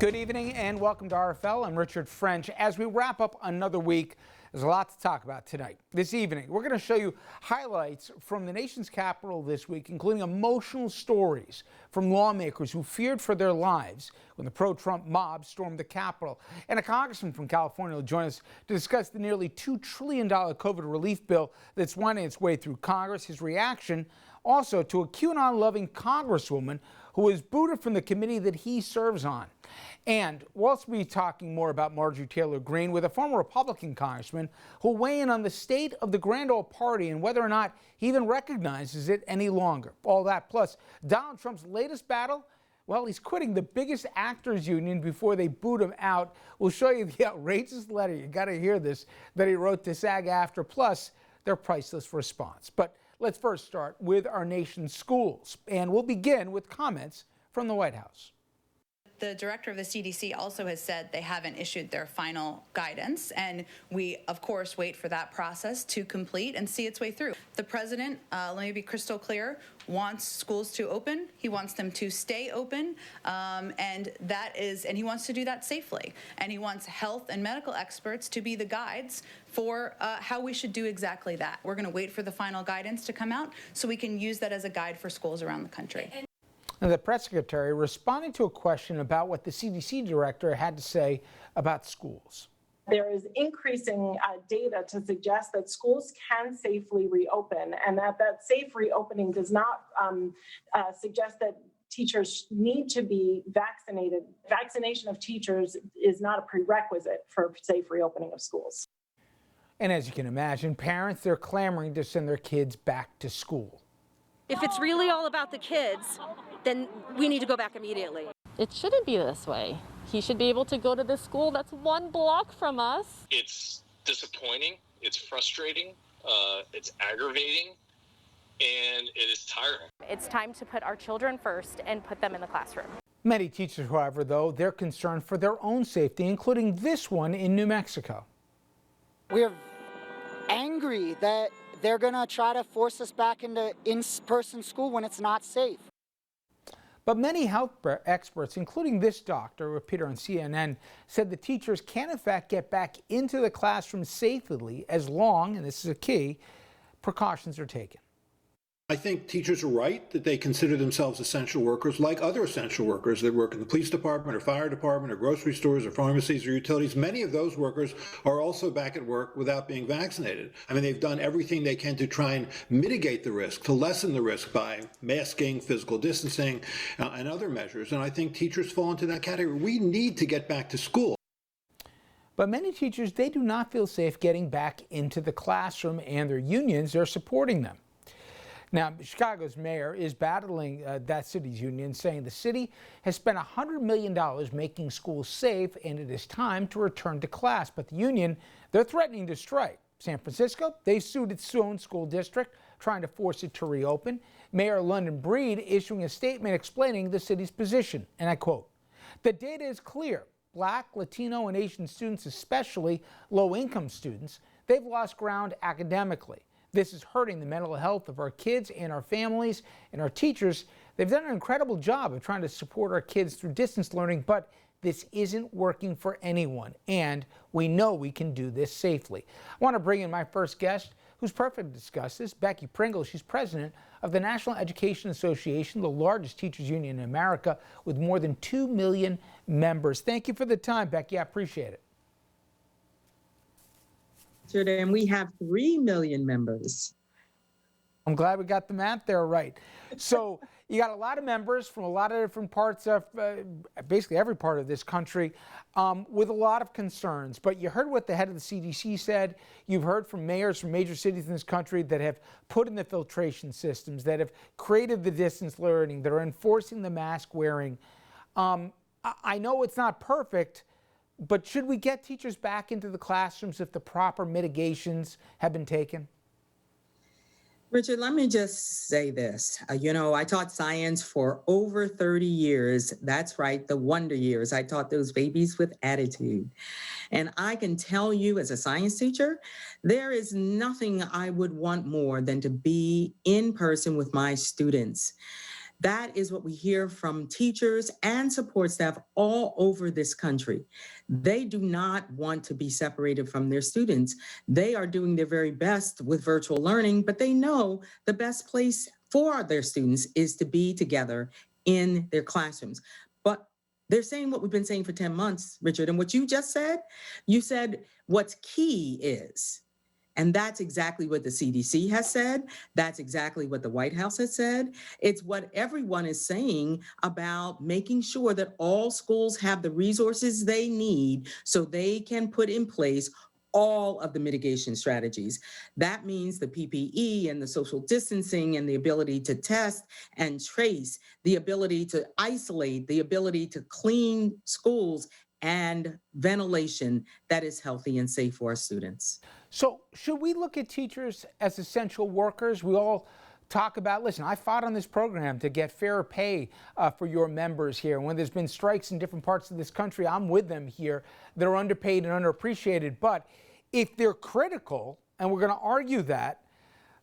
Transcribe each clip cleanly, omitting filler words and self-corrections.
Good evening and welcome to RFL. I'm Richard French. As we wrap up another week, there's a lot to talk about tonight. This evening, we're going to show you highlights from the nation's capital this week, including emotional stories from lawmakers who feared for their lives when the pro-Trump mob stormed the Capitol. And a congressman from California will join us to discuss the nearly $2 trillion COVID relief bill that's winding its way through Congress. His reaction also to a QAnon-loving congresswoman who was booted from the committee that he serves on. And we'll also be talking more about Marjorie Taylor Greene with a former Republican congressman who'll weigh in on the state of the Grand Ole Party and whether or not he even recognizes it any longer. All that plus Donald Trump's latest battle. Well, he's quitting the biggest actors union before they boot him out. We'll show you the outrageous letter, you got to hear this, that he wrote to SAG-AFTRA, plus their priceless response. But let's first start with our nation's schools, and we'll begin with comments from the White House. The director of the CDC also has said they haven't issued their final guidance, and we, of course, wait for that process to complete and see its way through. The president, let me be crystal clear, wants schools to open. He wants them to stay open, and he wants to do that safely. And he wants health and medical experts to be the guides for how we should do exactly that. We're going to wait for the final guidance to come out so we can use that as a guide for schools around the country. Now, the press secretary responding to a question about what the CDC director had to say about schools. There is increasing data to suggest that schools can safely reopen, and that safe reopening does not suggest that teachers need to be vaccinated. Vaccination of teachers is not a prerequisite for safe reopening of schools. And as you can imagine, parents, they're clamoring to send their kids back to school. If it's really all about the kids, then we need to go back immediately. It shouldn't be this way. He should be able to go to this school that's 1 block from us. It's disappointing, it's frustrating, it's aggravating, and it is tiring. It's time to put our children first and put them in the classroom. Many teachers, however, though, they're concerned for their own safety, including this one in New Mexico. We're angry that they're going to try to force us back into in-person school when it's not safe. But many health experts, including this doctor who appeared on CNN, said the teachers can in fact get back into the classroom safely as long, and this is a key, precautions are taken. I think teachers are right that they consider themselves essential workers like other essential workers that work in the police department or fire department or grocery stores or pharmacies or utilities. Many of those workers are also back at work without being vaccinated. I mean, they've done everything they can to try and mitigate the risk, to lessen the risk by masking, physical distancing, and other measures. And I think teachers fall into that category. We need to get back to school. But many teachers, they do not feel safe getting back into the classroom, and their unions, they're supporting them. Now, Chicago's mayor is battling that city's union, saying the city has spent $100 million making schools safe, and it is time to return to class. But the union, they're threatening to strike. San Francisco, they sued its own school district, trying to force it to reopen. Mayor London Breed issuing a statement explaining the city's position, and I quote, "The data is clear. Black, Latino, and Asian students, especially low-income students, they've lost ground academically. This is hurting the mental health of our kids and our families and our teachers. They've done an incredible job of trying to support our kids through distance learning, but this isn't working for anyone, and we know we can do this safely." I want to bring in my first guest, who's perfect to discuss this, Becky Pringle. She's president of the National Education Association, the largest teachers union in America, with more than 2 million members. Thank you for the time, Becky. I appreciate it. And we have 3 million members. I'm glad we got the math there right. So you got a lot of members from a lot of different parts of, basically every part of this country, with a lot of concerns. But you heard what the head of the CDC said. You've heard from mayors from major cities in this country that have put in the filtration systems, that have created the distance learning, that are enforcing the mask wearing. I know it's not perfect, but should we get teachers back into the classrooms if the proper mitigations have been taken? Richard, let me just say this. I taught science for over 30 years. That's right, the wonder years. I taught those babies with attitude. And I can tell you as a science teacher, there is nothing I would want more than to be in person with my students. That is what we hear from teachers and support staff all over this country. They do not want to be separated from their students. They are doing their very best with virtual learning, but they know the best place for their students is to be together in their classrooms. But they're saying what we've been saying for 10 months, Richard. And what you just said, you said what's key is. And that's exactly what the CDC has said. That's exactly what the White House has said. It's what everyone is saying about making sure that all schools have the resources they need so they can put in place all of the mitigation strategies. That means the PPE and the social distancing and the ability to test and trace, the ability to isolate, the ability to clean schools, and ventilation that is healthy and safe for our students. So should we look at teachers as essential workers? We all talk about, listen, I fought on this program to get fair pay for your members here. When there's been strikes in different parts of this country, I'm with them here. They're underpaid and underappreciated. But if they're critical, and we're going to argue that,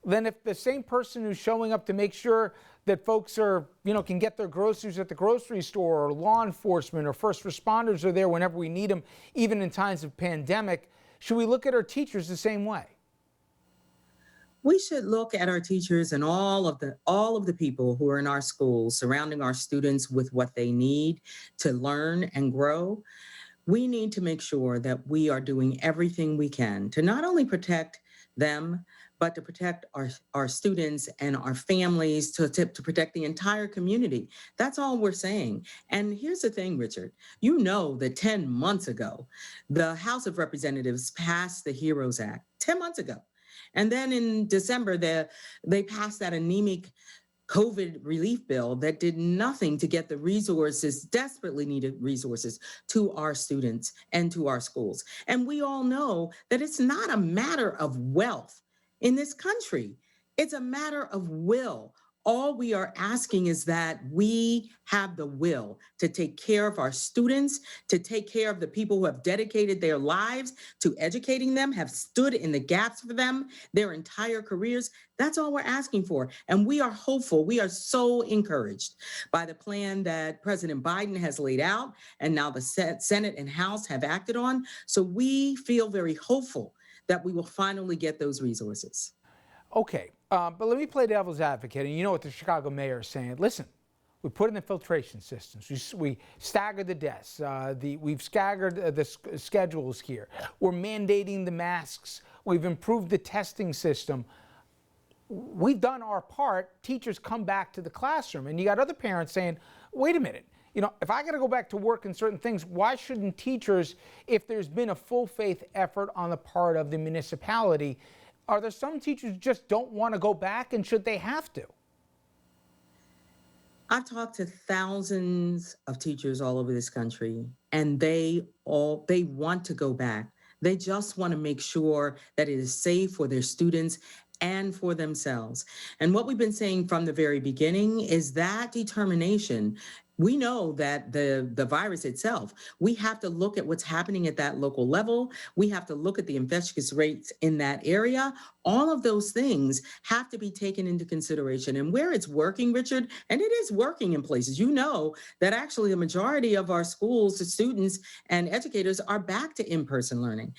then if the same person who's showing up to make sure that folks are, can get their groceries at the grocery store, or law enforcement or first responders are there whenever we need them, even in times of pandemic, should we look at our teachers the same way? We should look at our teachers and all of the people who are in our schools, surrounding our students with what they need to learn and grow. We need to make sure that we are doing everything we can to not only protect them, but to protect our students and our families, to protect the entire community. That's all we're saying. And here's the thing, Richard, you know that 10 months ago, the House of Representatives passed the HEROES Act, 10 months ago. And then in December, they passed that anemic COVID relief bill that did nothing to get the resources, desperately needed resources, to our students and to our schools. And we all know that it's not a matter of wealth in this country. It's a matter of will. All we are asking is that we have the will to take care of our students, to take care of the people who have dedicated their lives to educating them, have stood in the gaps for them their entire careers. That's all we're asking for. And we are hopeful. We are so encouraged by the plan that President Biden has laid out and now the Senate and House have acted on. So we feel very hopeful that we will finally get those resources. Okay, but let me play devil's advocate. And you know what the Chicago mayor is saying. Listen, we put in the filtration systems. We staggered the desks. We've staggered the schedules here. We're mandating the masks. We've improved the testing system. We've done our part. Teachers come back to the classroom. And you got other parents saying, wait a minute. If I got to go back to work in certain things, why shouldn't teachers, if there's been a full faith effort on the part of the municipality, are there some teachers who just don't want to go back, and should they have to? I've talked to thousands of teachers all over this country, and they want to go back. They just want to make sure that it is safe for their students and for themselves. And what we've been saying from the very beginning is that determination. We know that the virus itself, we have to look at what's happening at that local level. We have to look at the infectious rates in that area. All of those things have to be taken into consideration. And where it's working, Richard, and it is working in places, you know that actually the majority of our schools, the students and educators are back to in-person learning.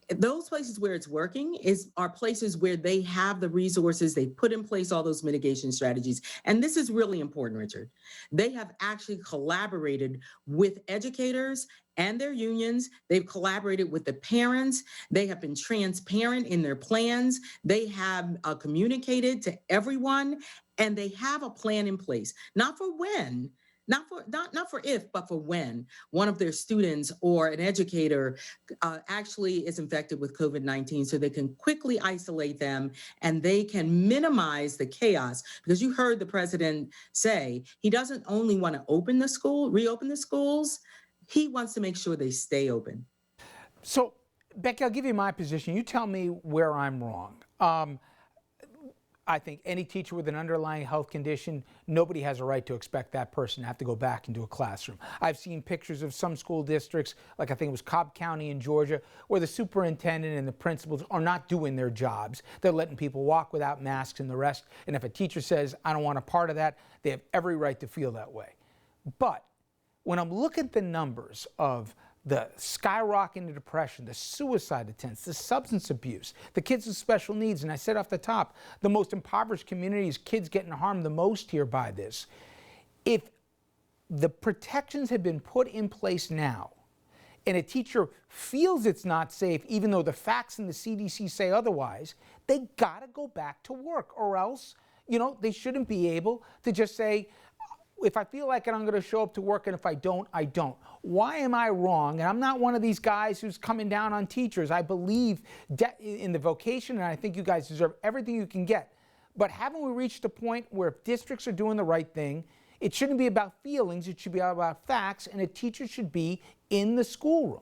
Those places where it's working are places where they have the resources, they put in place all those mitigation strategies. And this is really important, Richard. They have actually collaborated with educators and their unions. They've collaborated with the parents. They have been transparent in their plans. They have communicated to everyone, and they have a plan in place, not for when, not for if, but for when one of their students or an educator actually is infected with COVID-19, so they can quickly isolate them and they can minimize the chaos. Because you heard the president say he doesn't only want to reopen the schools, he wants to make sure they stay open. So, Becky, I'll give you my position. You tell me where I'm wrong. I think any teacher with an underlying health condition, nobody has a right to expect that person to have to go back into a classroom. I've seen pictures of some school districts, like I think it was Cobb County in Georgia, where the superintendent and the principals are not doing their jobs. They're letting people walk without masks and the rest. And if a teacher says, I don't want a part of that, they have every right to feel that way. But when I'm looking at the numbers of the skyrocketing depression, the suicide attempts, the substance abuse, the kids with special needs, and I said off the top, the most impoverished communities, kids getting harmed the most here by this. If the protections have been put in place now, and a teacher feels it's not safe, even though the facts and the CDC say otherwise, they gotta go back to work, or else, they shouldn't be able to just say, if I feel like it, I'm going to show up to work, and if I don't, I don't. Why am I wrong? And I'm not one of these guys who's coming down on teachers. I believe in the vocation, and I think you guys deserve everything you can get. But haven't we reached a point where if districts are doing the right thing, it shouldn't be about feelings, it should be about facts, and a teacher should be in the schoolroom?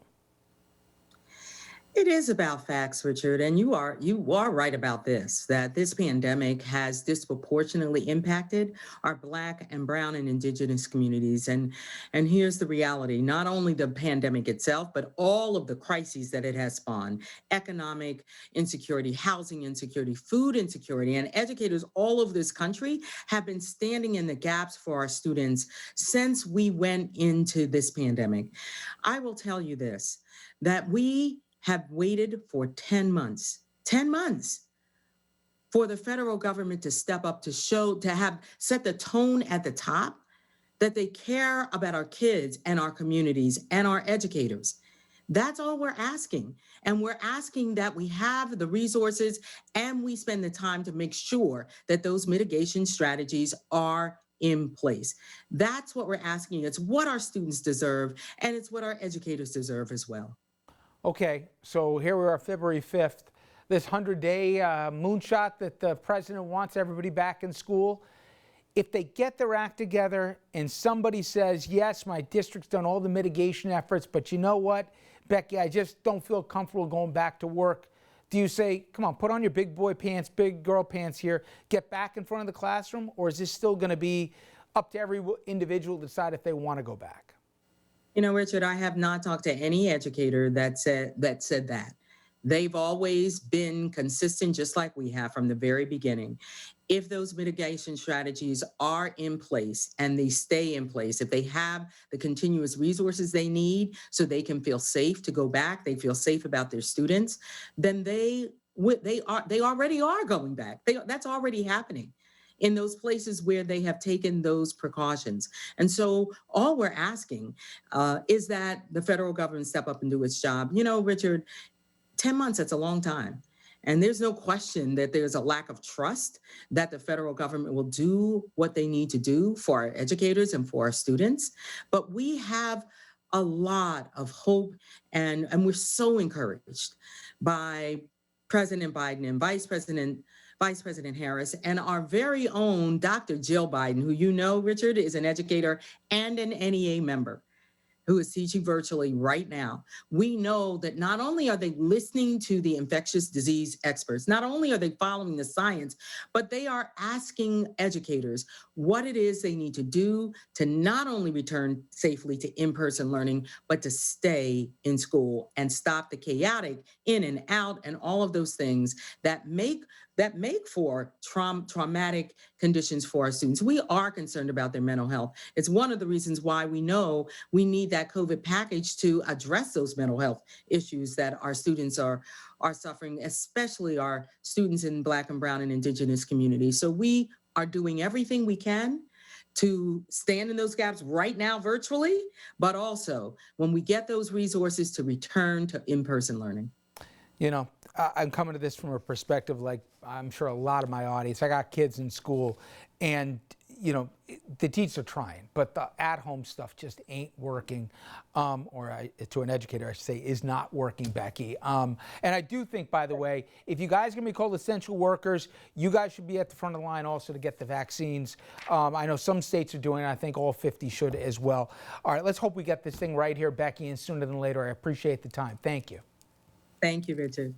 It is about facts, Richard, and you are right about this, that this pandemic has disproportionately impacted our Black and Brown and Indigenous communities. And here's the reality: not only the pandemic itself, but all of the crises that it has spawned: economic insecurity, housing insecurity, food insecurity, and educators all over this country have been standing in the gaps for our students since we went into this pandemic. I will tell you this, that we have waited for 10 months for the federal government to step up, to set the tone at the top that they care about our kids and our communities and our educators. That's all we're asking. And we're asking that we have the resources and we spend the time to make sure that those mitigation strategies are in place. That's what we're asking. It's what our students deserve, and it's what our educators deserve as well. Okay, so here we are, February 5th, this 100-day moonshot that the president wants everybody back in school. If they get their act together and somebody says, yes, my district's done all the mitigation efforts, but you know what, Becky, I just don't feel comfortable going back to work. Do you say, come on, put on your big boy pants, big girl pants here, get back in front of the classroom? Or is this still going to be up to every individual to decide if they want to go back? Richard, I have not talked to any educator that said that. They've always been consistent, just like we have from the very beginning. If those mitigation strategies are in place and they stay in place, if they have the continuous resources they need so they can feel safe to go back, they feel safe about their students, then they already are going back. That's already happening in those places where they have taken those precautions. And so all we're asking is that the federal government step up and do its job. Richard, 10 months, that's a long time. And there's no question that there's a lack of trust that the federal government will do what they need to do for our educators and for our students. But we have a lot of hope, and we're so encouraged by President Biden and Vice President Harris, and our very own Dr. Jill Biden, who Richard, is an educator and an NEA member who is teaching virtually right now. We know that not only are they listening to the infectious disease experts, not only are they following the science, but they are asking educators what it is they need to do to not only return safely to in-person learning, but to stay in school and stop the chaotic in and out and all of those things that make for traumatic conditions for our students. We are concerned about their mental health. It's one of the reasons why we know we need that COVID package to address those mental health issues that our students are suffering, especially our students in Black and Brown and Indigenous communities. So we are doing everything we can to stand in those gaps right now virtually, but also when we get those resources to return to in-person learning. I'm coming to this from a perspective like I'm sure a lot of my audience. I got kids in school, and the teachers are trying, but the at-home stuff just ain't working, to an educator, I should say, is not working, Becky. And I do think, by the way, if you guys are going to be called essential workers, you guys should be at the front of the line also to get the vaccines. I know some states are doing it. I think all 50 should as well. All right, let's hope we get this thing right here, Becky, and sooner than later. I appreciate the time. Thank you. Thank you, Richard.